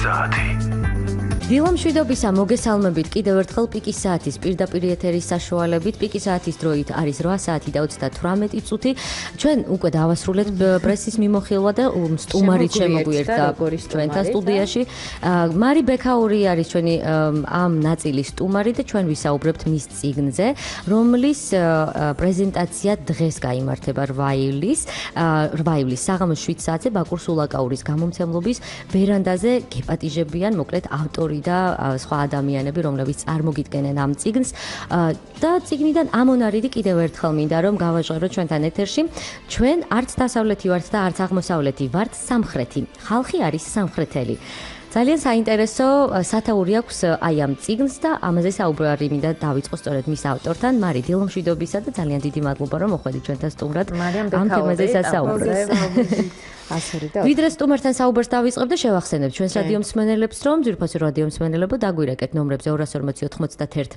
საათი. დილამშვიდობისა მოგესალმებით კიდევ ერთხელ პიკის საათის პირდაპირ ეთერის საშუალებით. პიკის საათის დროით არის 8 საათი და 38 წუთი. ჩვენ უკვე დავასრულეთ პრესის მიმოხილვა და სტუმარით შემოგვიერთდა ჩვენთან სტუდიაში. მარი ბექაური არის ჩვენი ამ ნაწილის სტუმარი და ჩვენ ვისაუბრებთ მის წიგნზე, რომლის პრეზენტაცია დღეს გაიმართება 8 ივლის საღამოს 7 საათზე ბაკურ სულაკაურის გამომცემლობის ვერანდაზე გეპატიჟებიან მოკლედ ავტორი და სხვა ადამიანები, რომლებიც წარმოგიდგენენ ამ წიგნს და წიგნიდან ამონარიდი კიდევ ერთხელ მინდა რომ გავაჟღეროთ ჩვენთან ეთერში. ჩვენ არც დასავლეთი ვართ და არც აღმოსავლეთი ვართ, სამხრეთი. ხალხი არის სამხრეთელი. ძალიან საინტერესო სათაური აქვს აი ამ წიგნს და ამაზე საუბარი მინდა დავიწყო სწორედ მის ავტორთან, მარი დილამშვიდობისა და ძალიან დიდი მადლობა რომ მოხვედით ჩვენთან სტუმრად. ამ თემაზე სასაუბრად. ვიდრე სტუმართან საუბარს დავიწყებ და შევახსენებ ჩვენს რადიო მსმენელებს, რომ ძვირფასი რადიო მსმენელებო დაგვირეკეთ ნომრებზე 240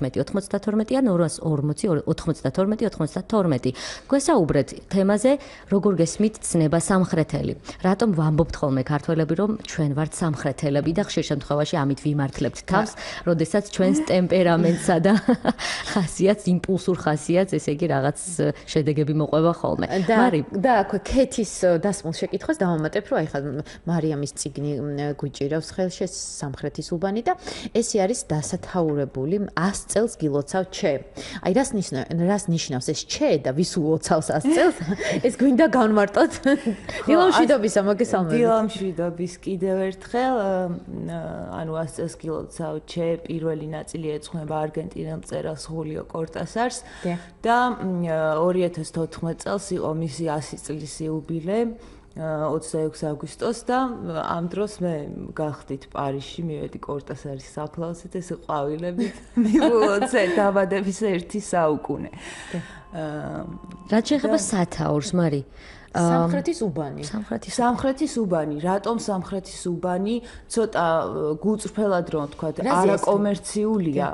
91 92 ან 240 92 92. გვესაუბრეთ თემაზე, როგორ გესმით ცნება სამხრეთელი. რატომ ვამბობთ ხოლმე ქართველები, რომ ჩვენ ვართ სამხრეთელები და ხშირ შემთხვევაში ამით ვიმართლებთ თავს, როდესაც ჩვენს ტემპერამენტსა და ხასიათს, იმპულსურ ხასიათს, ესე იგი რაღაც შედეგები მოყვება ხოლმე. მარი და აქვე ქეთის დასმულ შეკითხვას დავამატებ, რომ აი ხა მარიამის წიგნი გვიჭირავს ხელში სამხრეთის უბანი და ესე არის დასათაურებული 100 წელს გილოცავ ჩე. აი რას ნიშნავს ეს ჩე და ვის ულოცავს 100 წელს? ეს გვინდა განვარტოთ. დილამშვიდობისა მოგესალმებით. დილამშვიდობის კიდევ ერთხელ, ანუ 100 წელს გილოცავ ჩე, პირველი ნაწილი ეძღვნება არგენტინელ მწერალს ხულიო კორტასარს და 2014 წელს იყო მისი 100 წლის იუბილე. 26 აგვისტოს და ამ დროს მე გახდით პარიზში, მივედი კორტასარის საფლავზე, ესე ყვავილებით მივულოცე დაბადების 1 საუკუნე. რაც შეეხება სათაურს, მარი სამხრეთის უბანი. სამხრეთის უბანი. რატომ სამხრეთის უბანი? ცოტა გუწრფელად რომ ვთქვათ, არაკომერციულია.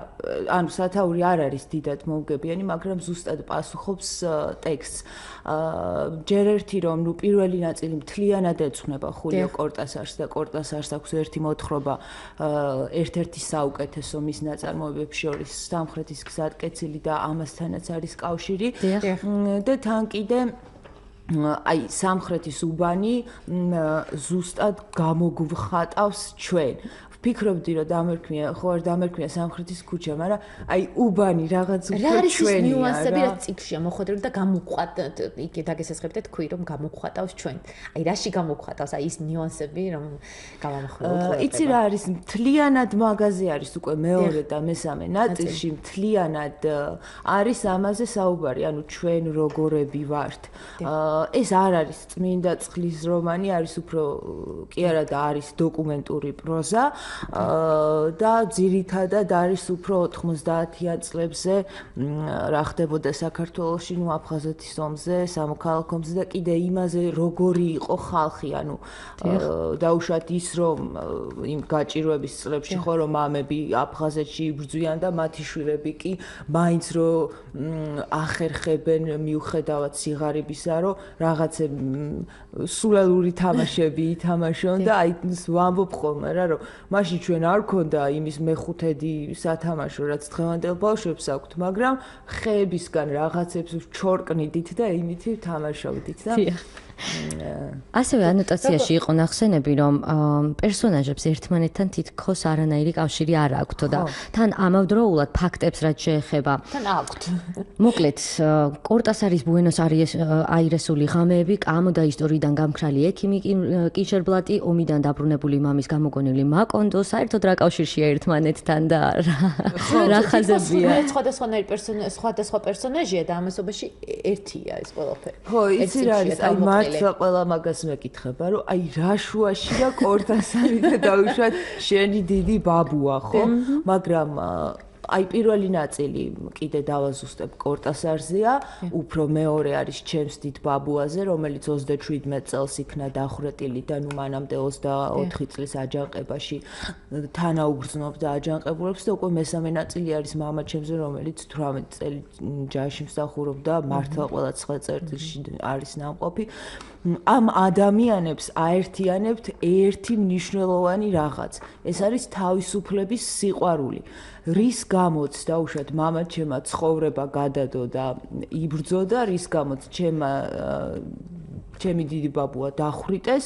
ანუ სათაური არ არის დიდად მომგებიანი, მაგრამ ზუსტად პასუხობს ტექსტს. ჯერ ერთი რომ პირველი ნაწილი მთლიანად ეძღვნება ხულიო კორტასარს და კორტასარს აქვს ერთი მოთხრობა, ერთ-ერთი საუკეთესო მის ნაწარმოებებს შორის სამხრეთის გზატკეცილი და ამასთანაც არის კავშირი. და თან კიდე აი სამხრეთის უბანი ზუსტად გამოგვხატავს ჩვენ. ვფიქრობდი რომ დამერქმია, ხო არ დამერქმია სამხრეთის ქუჩა, მაგრამ აი უბანი რაღაც უფრო ჩვენია. რა არის ის ნიუანსები, რაც წიგნშია მოხვედრილი და გამოვყვათ, იქ დაგესესხებთ და თქვი რომ გამოგვხატავს ჩვენ. აი რაში გამოგვხატავს, აი ის ნიუანსები რომ გავამახვილოთ. იცი რა არის, მთლიანად მაღაზი არის უკვე მეორე და მესამე ნაწილში, მთლიანად არის ამაზე საუბარი, ანუ ჩვენ როგორები ვართ. ეს არ არის წმინდა წყლის რომანი, არის უფრო კი არა და არის დოკუმენტური პროზა. და ძირითადად არის უფრო 90-იან წლებზე რა ხდებოდა საქართველოში, ნუ აფხაზეთის ომზე, სამოქალაქო ომზე და კიდე იმაზე როგორი იყო ხალხი, ანუ დაუშვათ ის რომ იმ გაჭირვების წლებში ხო რომ მამები აფხაზეთში იბრძვიან და მათი შვილები კი მაინც რომ ახერხებენ მიუხედავად სიღარიბისა, რომ რაღაცე სულელური თამაშები ითამაშონ და აი ვამბობ ხოლმე რა რომ მაშინ ჩვენ არ გქონდა იმის მეხუთედი სათამაშო, რაც დღევანდელ ბავშვებს აქვთ, მაგრამ ხეებისგან რაღაცებს ჩორკნიდით და იმითი თამაშობდით და ასევე ანოტაციაში იყო ნახსენები, რომ პერსონაჟებს ერთმანეთთან თითქოს არანაირი კავშირი არ აქვთ და თან ამავდროულად ფაქტებს რაც შეეხება. თან აქვთ. მოკლედ, კორტასარის ბუენოს აირესული ღამეები, კამო და ისტორიიდან გამქრალი ექიმი კიჩერბლატი, ომიდან დაბრუნებული მამის გამოგონილი მაკონდო, საერთოდ რა კავშირშია ერთმანეთთან და რა ხაზებია. სხვადასხვა პერსონაჟია და ამასობაში ერთია ეს ყველაფერი. ხო, იცი რა არის, აი ყველა მაგას მეკითხება, რომ აი რა შუაშია კორტასარი და დაუშვათ შენი დიდი ბაბუა, ხო? მაგრამ აი პირველი ნაწილი კიდე დავაზუსტებ კორტასარზეა, უფრო მეორე არის ჩემს დიდ ბაბუაზე, რომელიც 37 წელს იქნა დახვრეტილი და ნუ მანამდე 24 წლის აჯანყებაში თანაუგრძნობდა აჯანყებულებს და უკვე მესამე ნაწილი არის მამა ჩემზე, რომელიც 18 წელი ჯარში მსახურობდა, მართლა ყველა 9 წერტილში არის ნამყოფი. ამ ადამიანებს აერთიანებთ ერთი მნიშვნელოვანი რაღაც. ეს არის თავისუფლების სიყვარული. რის გამოც დაუშვათ მამაჩემა ცხოვრება გადადო და იბრძოდა, რის გამოც ჩემი დიდი ბაბუა დახვრიტეს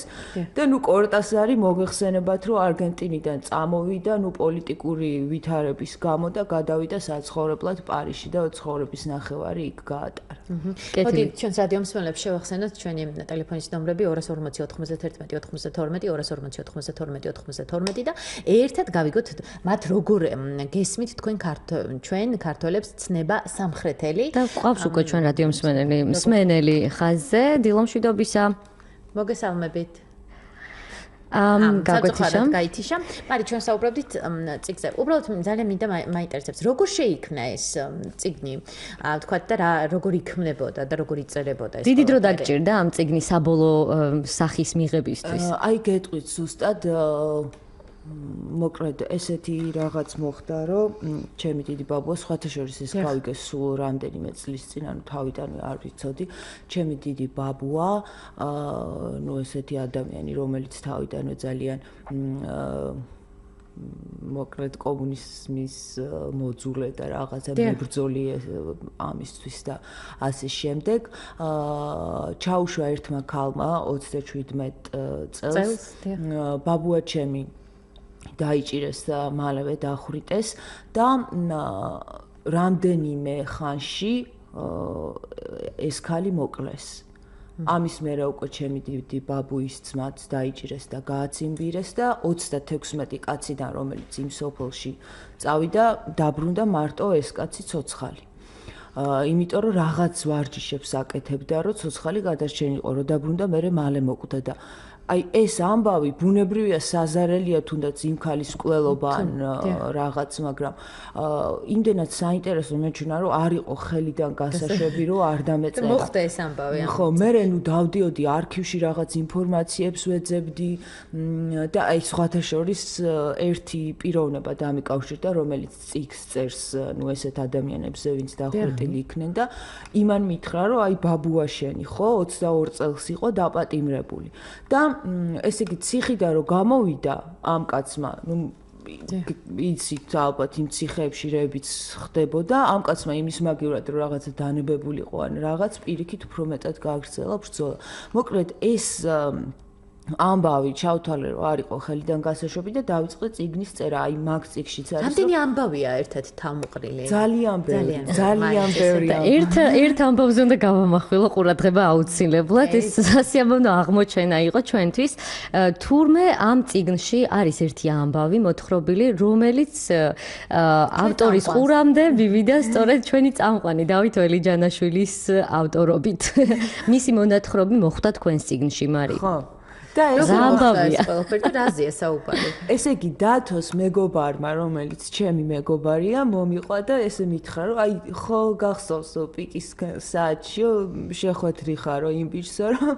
და ნუ კორტასარი მოგეხსენებათ რომ არგენტინიდან წამოვიდა ნუ პოლიტიკური ვითარების გამო და გადავიდა საცხოვრებლად პარიზში და ცხოვრების ნახევარი იქ გაატარა. მოდი ჩვენს რადიო მსმენელებს შევახსენოთ ჩვენი ტელეფონის ნომრები 240 91 92 240 92 და ერთად გავიგოთ მათ როგორ გესმით თქვენ ჩვენ ქართველებს ცნება სამხრეთელი და ყავს უკვე ჩვენ რადიო მსმენელი ხაზზე დილომშვიდობისა მოგესალმებით გაგვეთიშა გაითიშა მარი ჩვენ საუბრობდით წიგნზე უბრალოდ ძალიან მინდა მაინტერესებს როგორ შეიქმნა ეს წიგნი თქვათ და როგორ იქმნებოდა და როგორ იწერებოდა ეს დიდი დრო დაგჭირდა ამ წიგნის საბოლოო სახის მიღებისთვის აი გეტყვით ზუსტად მოკლედ ესეთი რაღაც მოხდა რომ ჩემი დიდი ბაბუა სხვათა შორის ეს გავიგე სულ რამდენიმე წლის წინ ანუ თავიდანვე არ ვიცოდი ჩემი დიდი ბაბუა ნუ ესეთი ადამიანი რომელიც თავიდანვე ძალიან მოკლედ კომუნიზმის მოძულე და რაღაცა მებრძოლი ამისთვის და ასე შემდეგ ჩაუშვა ერთმა ქალმა 37 წელს ბაბუა ჩემი დაიჭირეს და მალევე დახვრიტეს და რამდენიმე ხანში ეს ქალი მოკლეს. ამის მერე უკვე ჩემი დიდი ბაბუის ძმაც დაიჭირეს და გააცინვირეს და 36 კაციდან რომელიც იმ სოფელში წავიდა დაბრუნდა მარტო ეს კაცი ცოცხალი. იმიტომ რომ რაღაც ვარჯიშებს აკეთებდა რომ ცოცხალი გადარჩენილიყო რომ დაბრუნდა მერე მალე მოკვდა და აი ეს ამბავი ბუნებრივია საზარელია თუნდაც იმ ქალის კვლელობა ან რაღაც მაგრამ იმდენად საინტერესო მეჩვენა რომ არ იყო ხელიდან გასაშვები რომ არ დამეწერა მოხდა ეს ამბავი ხო მე ნუ დავდიოდი არქივში რაღაც ინფორმაციებს ვეძებდი და აი სხვათა შორის ერთი პიროვნება დამიკავშირდა რომელიც წიგს წერს ნუ ესეთ ადამიანებზე ვინც დახვრეტილი იქნენ და იმან მითხრა რომ აი ბაბუა შენი ხო 22 წელს იყო დაპატიმრებული და ესე იგი ციხიდან რომ გამოვიდა ამ კაცმა, ნუ იცით ალბათ იმ ციხეებში რებიც ხდებოდა, ამ კაცმა იმის მაგივრად რომ რაღაცა დანებებულიყო ან რაღაც პირიქით უფრო მეტად გააგრძელა ბრძოლა. მოკლედ ეს ამბავი ჩავთვალე რომ არ იყო ხელიდან გასაშვები და დავიწყე წიგნის წერა. აი მაგ წიგშიც არის. რამდენი ამბავია ერთად თავმოყრილი? ძალიან ბევრი. ერთ ამბავზე უნდა გავამახვილო ყურადღება აუცილებლად. ეს სასიამოვნო აღმოჩენა იყო ჩვენთვის. თურმე ამ წიგნში არის ერთი ამბავი მოთხრობილი, რომელიც ავტორის ყურამდე მივიდა სწორედ ჩვენი წამყვანი დავით ველიჯანაშვილის ავტორობით. მისი მონათხრობი მოხვდა თქვენს წიგნში, მარი. ხო. და ეს ამბავია. ყველაფერი და რაზეა საუბარი? ესე იგი დათოს მეგობარმა, რომელიც ჩემი მეგობარია, მომიყვა და ესე მითხრა, რომ აი ხო გახსოვს პიკის საათში შეხვედრი ხარო იმ ბიჭსო, რომ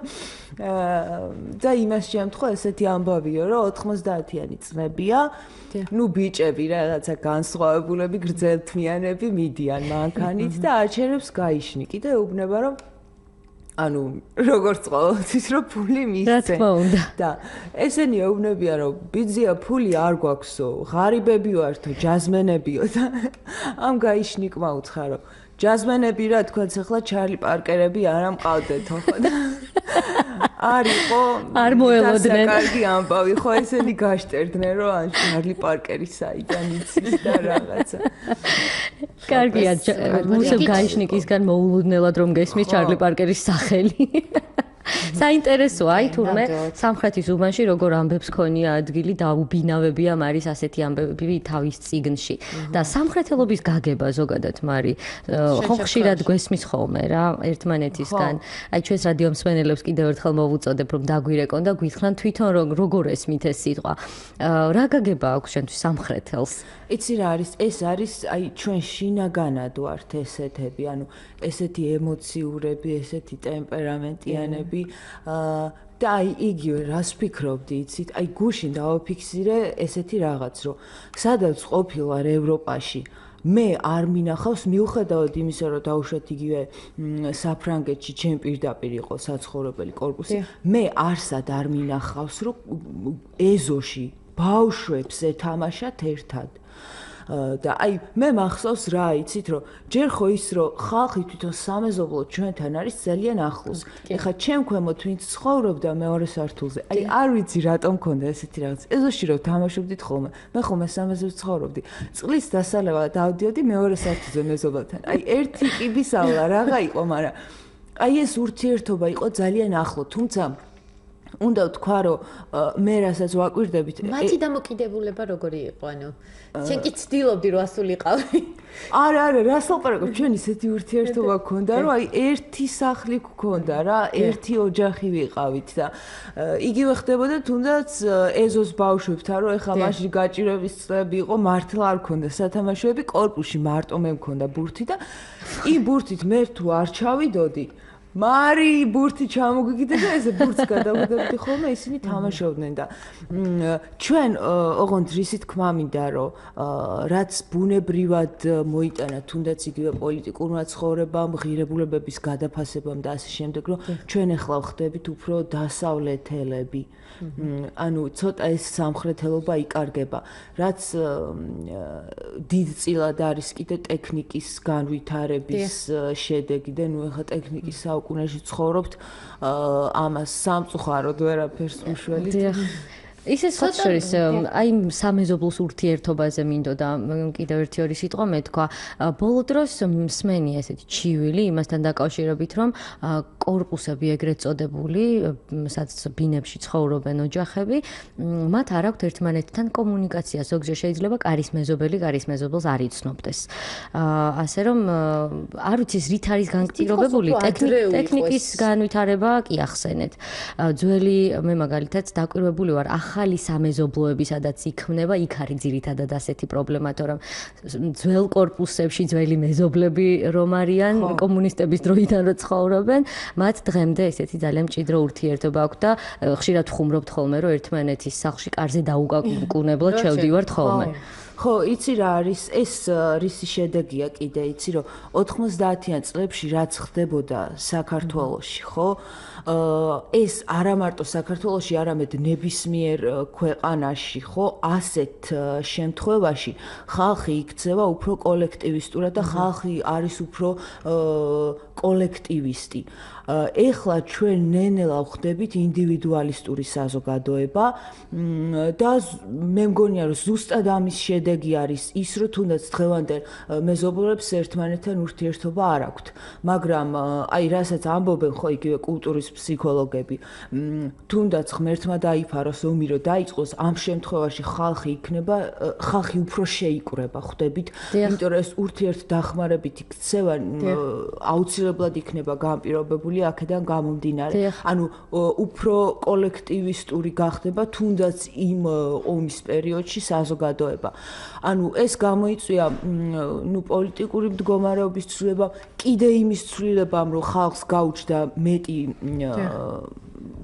და იმას შემთხვევა ესეთი ამბავიო, რომ 90-იანი წლებია, ნუ ბიჭები რაღაცა განსხვავებულები, გრძელთმიანები მიდიან მანქანით და აჩერებს გაიშნიკი და ეუბნება რომ ანუ როგორც ყოველთვის რომ ფული მისცენ. რა თქმა უნდა. და ესენი ეუბნებიან რომ ბიძია ფული არ გვაქვსო, ღარიბები ვართო, ჯაზმენებიო და ამ გაიშნიკმა უცხა რომ ჯაზმენები რა თქვენც ახლა ჩარლი პარკერები არ ამყავდეთო ხო და არისო არ მოელოდნენ. კარგი ამბავი ხო ესენი გაშტერდნენ რომ ან ჩარლი პარკერი საიდან იცის და რაღაცა. კარგია, მუსელ გაიშნიკისგან მოულოდნელად რომ გესმის ჩარლი პარკერის სახელი. საინტერესოა, აი თურმე სამხრეთის უბანში როგორ ამბებს ქონია ადგილი დაუბინავებია მარის ასეთი ამბები თავის წიგნში და სამხრეთელობის გაგება ზოგადად მარი ხო ხშირად გვესმის ხოლმე რა ერთმანეთისგან აი ჩვენს რადიო მსმენელებს კიდევ ერთხელ მოვუწოდებ რომ დაგვირეკონ და გითხრან თვითონ როგორ ესმით ეს სიტყვა რა გაგება აქვს ჩვენთვის სამხრეთელს იცი რა არის ეს არის აი ჩვენ შინაგანად ვართ ესეთები ანუ ესეთი ემოციურები ესეთი ტემპერამენტიანები და აი იგივე რას ფიქრობდი იცით აი გუშინ დავაფიქსირე ესეთი რაღაც რომ სადაც ყოფილვარ ევროპაში მე არ მინახავს მიუხედავად იმისა, რომ დაუშვათ იგივე საფრანგეთში ჩემ პირდაპირ იყო საცხოვრებელი კორპუსი, მე არსად არ მინახავს, რომ ეზოში ბავშვებს ეთამაშათ ერთად. და აი მე მახსოვს რა იცით რომ ჯერ ხო ის რომ ხალხი თვითონ სამეზობლო ჩვენთან არის ძალიან ახლოს. ეხლა ჩემ ქვემოთ ვინც ცხოვრობდა მეორე სართულზე. აი არ ვიცი რატომ მქონდა ესეთი რაღაც. ეზოში რომ თამაშობდით ხოლმე. მე ხოლმე სამეზობლო ცხოვრობდი. წლის დასალევა დავდიოდი მეორე სართულზე მეზობელთან. აი ერთი კიბისავლა რაღა იყო, მაგრამ აი ეს ურთიერთობა იყო ძალიან ახლო, თუმცა უნდა ვთქვა რომ მე რასაც ვაკვირდებით მათი დამოკიდებულება როგორი იყო ანუ შენ კი ცდილობდი რომ ასულიყავი არა რას ლაპარაკობ ჩვენ ისეთი ურთიერთობა გქონდა რომ აი ერთი სახლი გქონდა რა ერთი ოჯახი ვიყავით და იგივე ხდებოდა თუნდაც ეზოს ბავშვებთან რომ ეხლა მაშინ გაჭირების წლები იყო მართლა არ გქონდა სათამაშოები კორპუსში მარტო მე მქონდა ბურთი და იმ ბურთით მე თუ არ ჩავიდოდი მარი ბურთი ჩამოგიგდა და ესე ბურთს გადავდებდი ხოლმე ისინი თამაშობდნენ და ჩვენ ოღონდ რისი თქმა მინდა რომ რაც ბუნებრივად მოიტანა თუნდაც იგივე პოლიტიკურმა ცხოვრებამ ღირებულებების გადაფასებამ და ასე შემდეგ რომ ჩვენ ახლა ვხდებით უფრო დასავლეთელები ანუ ცოტა ეს სამხრეთელობა იკარგება რაც დიდწილად არის კიდე ტექნიკის განვითარების შედეგი და ნუ ახლა ტექნიკის საუკუნეში ცხოვრობთ ამას სამწუხაროდ ვერაფერს უშველით ისე სოციალის აი სამეზობლოს ურთიერთობაზე მინდოდა კიდევ ერთი ორი სიტყვა მეთქვა ბოლო დროს მსმენი ესეთი ჩივილი იმასთან დაკავშირებით რომ კორპუსები ეგრეთ წოდებული სადაც ბინებში ცხოვრობენ ოჯახები მათ არ აქვთ ერთმანეთთან კომუნიკაცია ზოგჯერ შეიძლება კარის მეზობელი კარის მეზობელს არ იცნობდეს ასე რომ არ ვიცი რით არის განკტირობებული ტექნიკის განვითარება კი ახსენეთ ძველი მე მაგალითად დაკვირვებული ვარ ახალი სამეზობლოები სადაც იქმნება, იქ არის ძირითადად ასეთი პრობლემა, თორემ ძველ კორპუსებში ძველი მეზობლები რომ არიან, კომუნისტების დროიდან რო ცხოვრობენ, მათ დღემდე ესეთი ძალიან მჭიდრო ურთიერთობა აქვს და ხშირად ვხუმრობთ ხოლმე, რომ ერთმანეთის სახლში კარზე დაუკაკუნებლად შევდივართ ხოლმე. ხო, იცი რა არის, ეს რისი შედეგია კიდე, იცი რომ 90-იან წლებში რაც ხდებოდა საქართველოში, ხო? ეს არა მარტო საქართველოში, არამედ ნებისმიერ ქვეყანაში, ხო, ასეთ შემთხვევაში ხალხი იქცევა უფრო კოლექტივისტურად და ხალხი არის უფრო კოლექტივისტი. ეხლა ჩვენ ნენელა ვხდებით ინდივიდუალისტური საზოგადოება და მე მგონია რომ ზუსტად ამის შედეგი არის ის რომ თუნდაც დღევანდელ მეზობლებს ერთმანეთთან ურთიერთობა არ აქვთ მაგრამ აი რასაც ამბობენ ხო იგივე კულტურის ფსიქოლოგები თუნდაც ღმერთმა დაიფაროს ომი რომ დაიწყოს ამ შემთხვევაში ხალხი უფრო შეიკრება ხვდებით იმიტომ რომ ეს ურთიერთდახმარებითი ქცევა აუცილებლად იქნება განპირობებული აქედან გამომდინარე. ანუ უფრო კოლექტივისტური გახდება თუნდაც იმ ომის პერიოდში საზოგადოება. ანუ ეს გამოიწვია ნუ პოლიტიკური მდგომარეობის ცვლილებამ, კიდე იმის ცვლილებამ, რომ ხალხს გაუჩნდა მეტი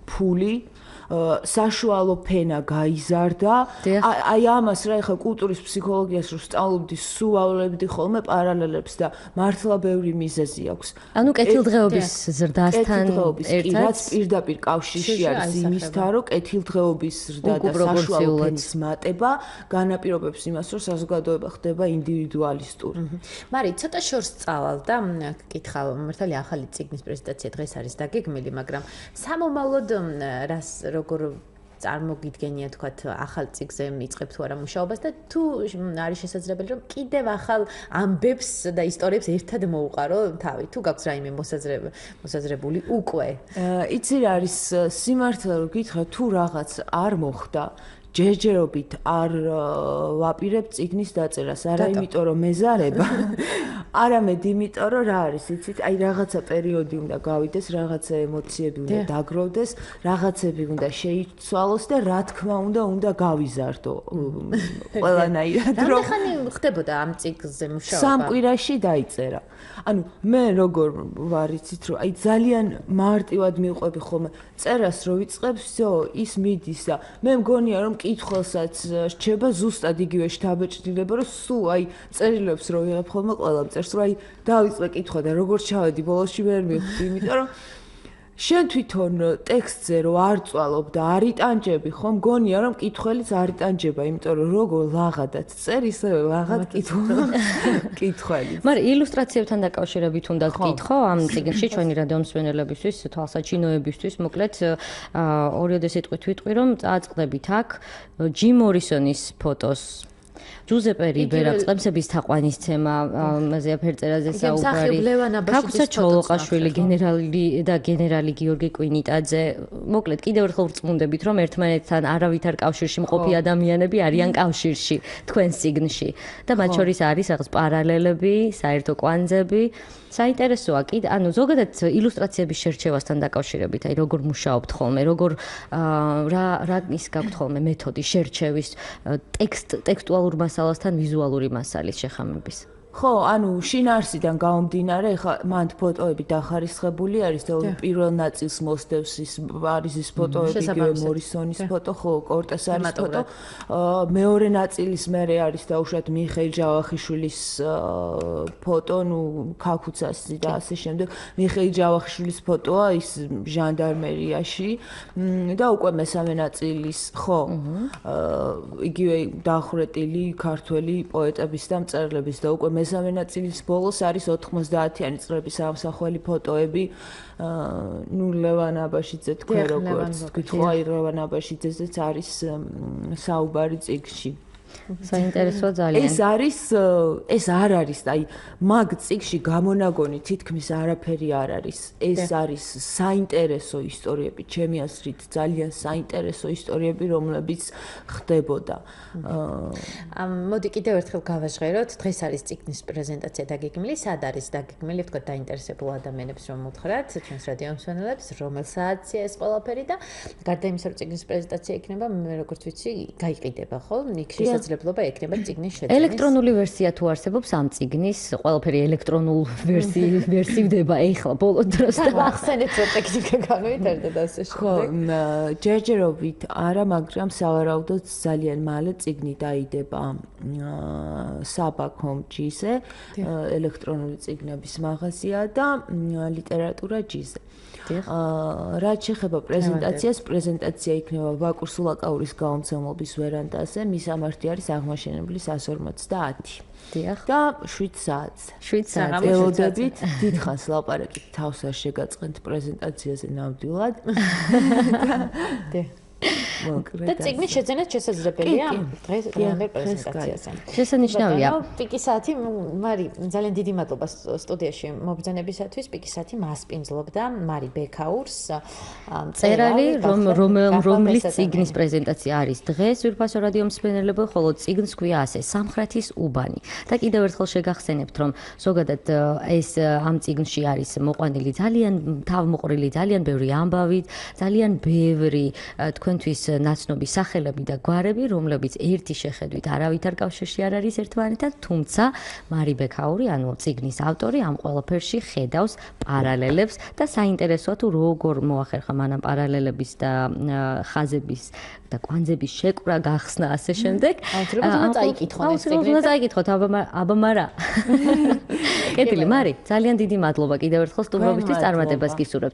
ფული საშუალო ფენა გაიზარდა. აი ამას რა ეხლა კულტურის ფსიქოლოგიას რო სწავლობდი, სულ ავლებდი ხოლმე პარალელებს და მართლა ბევრი მიზეზი აქვს. ანუ კეთილდღეობის ზრდასთან ერთად რაც პირდაპირ კავშირში არის იმისთან, რომ კეთილდღეობის ზრდა და საშუალო ფენის მატება განაპირობებს იმას, რომ საზოგადოება ხდება ინდივიდუალისტური. მარი, ცოტა შორს წავალ და კითხავ, მართალია ახალი ციგნის პრეზენტაცია დღეს არის დაგეგმილი, მაგრამ სამომავლოდ რას როგორ წარმოგიდგენია თქვათ ახალ ციგზე მიწყებ თუ არა მუშაობას და თუ არის შესაძლებელი რომ კიდევ ახალ ამბებს და ისტორიებს ერთად მოუყარო თავი თუ გაქვს რაიმე მოსაზრებული უკვე იცი რა არის სიმართლე რომ გითხრა თუ რაღაც არ მოხდა ჯერჯერობით არ ვაპირებ ციგნის დაწერას არა იმიტომ რომ მეზარება არამედ იმიტომ რომ რა არის იცით აი რაღაცა პერიოდი უნდა გავიდეს რაღაცა ემოციები უნდა დაგროვდეს რაღაცები უნდა შეიცვალოს და რა თქმა უნდა გავიზარდო ყველანაირად რომ რამდენი ხდებოდა ამ ციგზე მუშაობა სამ კვირაში დაიწერა ანუ მე როგორ ვარ იცით რომ აი ძალიან მარტივად მივყვები ხოლმე წერას რო ვიწყებ всё ის მიდის და მე მგონია რომ მკითხველსაც რჩება ზუსტად იგივე შთაბეჭდილება, რომ სულ აი წერილებს რო ვიღებ ხოლმე ყველა წერს, რომ აი დავიწყე კითხვა და როგორ ჩავედი ბოლოსში ვერ მივხვდი, იმიტომ რომ შენ თვითონ ტექსტზე რო არ წვალობ და არ იტანჯები, ხომ გონია რომ მკითხველიც არ იტანჯება, იმიტომ რომ როგორ ლაღადაც წერ, ისევე ლაღად კითხველი. მაგრამ ილუსტრაციებთან დაკავშირებით უნდა გკითხო ამ წიგნში ჩვენი რადიომსმენელებისთვის, თვალსაჩინოებისთვის, მოკლედ ორიოდე სიტყვით ვიტყვი რომ წააწყდებით აქ ჯიმ მორისონის ფოტოს ჯუზეპე რიბერა წემსების თაყვანისცემა მაზეა ფერწერაზე საუბარი ქაქუცა ჩოლოყაშვილი გენერალი გიორგი კვინიტაძე მოკლედ კიდევ ერთხელ ვწმუნდებით რომ ერთმანეთთან არავითარ კავშირში მყოფი ადამიანები არიან კავშირში თქვენ წიგნში და მათ შორის არის რაღაც პარალელები საერთო კვანძები საინტერესოა კი ანუ ზოგადად ილუსტრაციების შერჩევასთან დაკავშირებით აი როგორ მუშაობთ ხოლმე როგორ რა ის გაქვთ ხოლმე მეთოდი შერჩევის ტექსტუალურ მასალასთან ვიზუალური მასალის შეხამების ხო, ანუ შინაარსიდან გამომდინარე, ხა მან ფოტოები დახარისხებული არის და პირველ ნაწილს მოსდევს ის არის ის ფოტოები, იგივე მორისონის ფოტო, ხო, კორტესარის ფოტო. მეორე ნაწილის მერე არის დაუშვათ მიხეილ ჯავახიშვილის ფოტო, ნუ ქაქუცას და ასე შემდეგ. მიხეილ ჯავახიშვილის ფოტოა ის ჟანდარმერიაში და უკვე მესამე ნაწილის, ხო, იგივე დახვრეტილი ქართველი პოეტების და მწერლების და უკვე მესამე ნაწილის ბოლოს არის 90-იანი წლების ამსახველი ფოტოები. ნუ ლევან აბაშიძე თქვენ როგორც თქვით, აი ლევან აბაშიძეზეც არის საუბარი წიგნში. საინტერესოა ძალიან. ეს არ არის, აი მაგ წიგნში გამონაგონი თითქმის არაფერი არ არის. ეს არის საინტერესო ისტორიები, ჩემი აზრით, ძალიან საინტერესო ისტორიები, რომლებიც ხდებოდა. მოდი კიდევ ერთხელ გავაჟღეროთ, დღეს არის წიგნის პრეზენტაცია დაგეგმილი, სად არის დაგეგმილი, თქვა დაინტერესებულ ადამიანებს რომ უთხრათ, ჩვენს რადიომსმენელებს, რომელ საათზეა ეს ყველაფერი და გარდა იმისა, რომ წიგნის პრეზენტაცია იქნება, მე როგორც ვიცი, გაიყიდება, ხო? იქ შესაძლებლობა ექნება წიგნის შეძენის. ელექტრონული ვერსია თუ არსებობს ამ წიგნის, ყველაფერი ელექტრონულ ვერსივდება ეხლა ბოლო დროს და ახსენეთ რომ ტექნიკა განვითარდა და ასე შემდეგ. ხო, ჯერჯერობით არა, მაგრამ სავარაუდოდ ძალიან მალე წიგნი დაიდება საბა.com-ზე, ელექტრონული წიგნების მაღაზია და ლიტერატურა G-ზე. რაც შეეხება პრეზენტაციას, პრეზენტაცია იქნება ბაკურ სულაკაურის გაუმცემლობის ვერანდაზე, მის ამართი არის აღმაშენებელი 150. დიახ. და 7 საათზე. 7 საათზე ელოდებით, დიდხანს ლაპარაკით, თავს არ შეგაწყენთ პრეზენტაციაზე ნამდვილად. და წიგნის შეძენა შესაძლებელია დღეს დღევანდელ პრეზენტაციაზე. შესანიშნავია. პიკი საათი მარი ძალიან დიდი მადლობა სტუდიაში მობრძანებისათვის. პიკი საათი მასპინძლობდა მარი ბექაურს წერალი რომლის წიგნის პრეზენტაცია არის დღეს ვირფასო რადიომსმენელებო, ხოლო წიგნს ქვია ასე სამხრეთის უბანი. და კიდევ ერთხელ შეგახსენებთ რომ ზოგადად ეს ამ წიგნში არის მოყვანილი ძალიან თავმოყრილი ძალიან ბევრი ამბავით, ძალიან ბევრი თქვენთვის ნაცნობი სახელები და გვარები, რომლებიც ერთი შეხედვით არავითარ კავშირში არ არის ერთმანეთთან, თუმცა მარი ბექაური, ანუ წიგნის ავტორი, ამ ყველაფერში ხედავს პარალელებს და საინტერესოა თუ როგორ მოახერხა მან ამ პარალელების და ხაზების და კვანძების შეკვრა გახსნა ასე შემდეგ. აუცილებლად წაიკითხონ ეს წიგნი. აუცილებლად წაიკითხოთ, აბა მარა. კეთილი, მარი, ძალიან დიდი მადლობა კიდევ ერთხელ სტუმრობისთვის წარმატებას გისურვებთ.